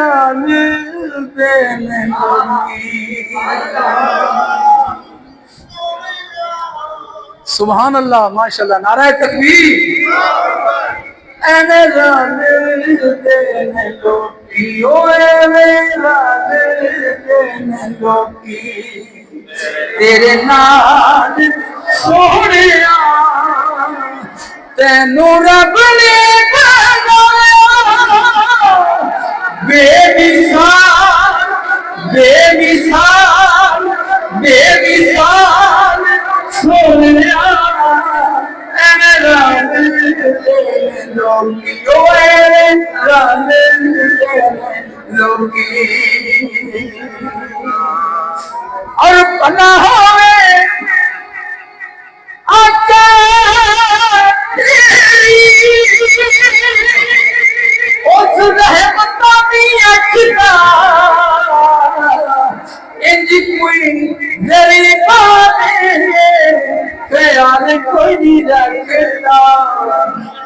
रान देने लोगी। सुभान अल्लाह, माशाल्लाह, नाराए तकबीर। एने रान देने लोगी, ओए रान देने लोगी, तेरे नाल सोहणिया तेनू रब ने बनाया, बेमिसाल बेमिसाल बेमिसाल सोहणिया एने रान देने लोगी, ओए रान देने लोगी। और पनाह में आका तेरी उस रहमत दी अखदा इंज कोई गरीबा दे ख्याल कोई नहीं रखदा,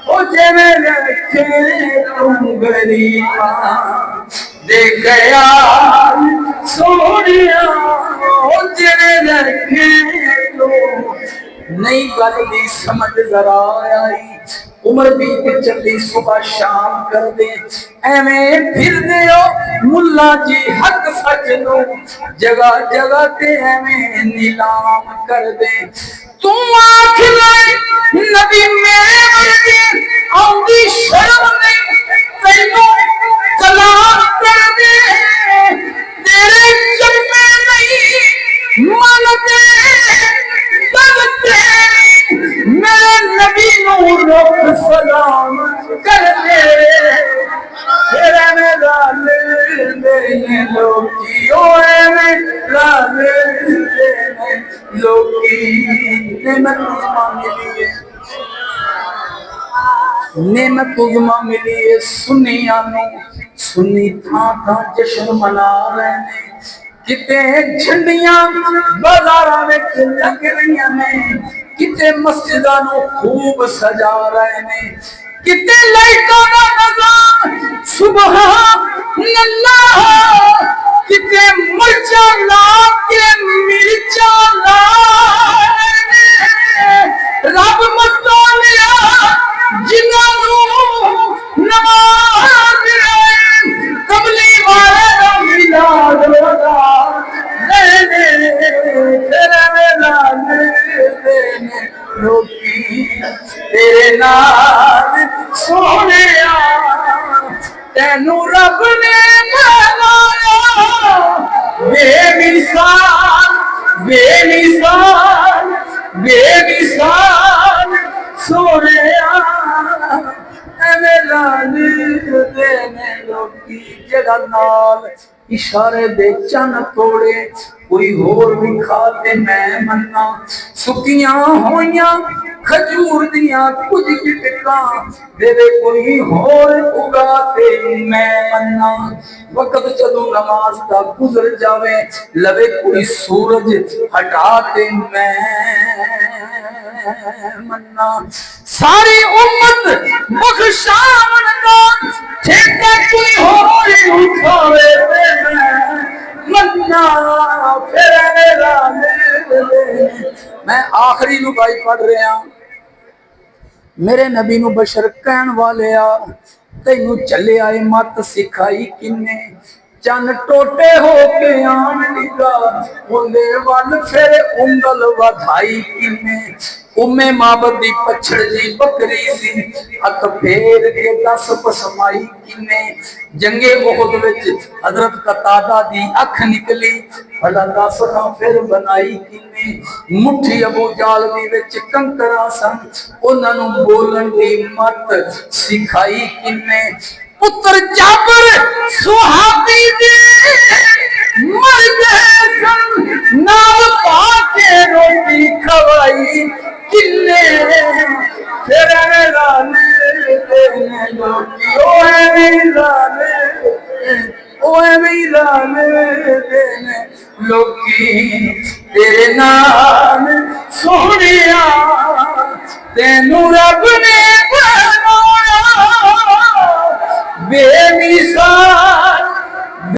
ओ जिवें रखे तू गरीबा दे ख्याल सोहणिया, ओ जिवें रखे तू। नई गल दी समझ जरा आई, उम्र बीत चली सुबह शाम कर दे, एवें फिर दे मुल्ला जी हक सच नो जगह जगह ते एवें नीलाम कर दे। तू आख ले नबी मेरे वर्गे आउंदी शर्म नहीं, तैनू कलाम कर दे, तेरे जन्मे नहीं मनते मेरे नबी नू रुख सलाम कर दे, तेरे में लाल देने लोगी, ओए में लाल देने लोगी। नेमत उज़मा मिली है, नेमत उज़मा मिली है सुनिया नू, सुनी थां थां जश्न मना रहे ने, किते झंडियां बाजारां विच लग रही ने, किते मस्जिदां नू खूब सजा रहे ने, किते लाइटां दा निज़ाम सुबहानअल्लाह, किते मिर्चा ला के मिर्चा ला रब मस्तानिया जिन्हां नू नवाज कमली वाले दा मिलाद रोजा तेरे नाल सोहणिया तेनू रब ने बनाया, बेमिसाल बेमिसाल बेमिसाल सोहणिया एवें लाल देने लोगी। जेड़ा नाल इशारे दे चन तोड़े कोई होर भी खाते मैं मन्ना, सुकियां होइयां खजूर दियां कुछ गिटका देवे कोई होर उगाते मैं मन्ना। वक्त जदों नमाज का गुजर जावे लवे कोई सूरज हटाते मैं मन्ना। सारी उम्मत बख्शावन का ठेका कोई होर उठावे मन्ना। मैं आखिरी नु भाई पढ़ रहा, मेरे नबी नु बशर कहन वाले तेनू चले आए मत सिखाई किन्ने, चन टोटे होके आन लगा बोले वन फिर उंगल वधाई किन्ने। उम्मे माबद दी पछड़ जी बकरी सी अख फेर के दस पसमाई किन्ने। जंगे उहद विच हजरत कतादा दी अख निकली भला दस ना फिर बनाई किन्ने। मुट्ठी अबू जाल दी विच कंकरा सन उन्हां नू बोलन दी मत सिखाई किन्ने। पुत्र जाबर सुहाबी दे मर गए सन नाल पाके रोटी खवाई किन्ने। फिर लाने देने लोगी ओए लाने देने लोगी। तेरे नाल सोहणिया तेनू रब ने बनाया बेमिसाल।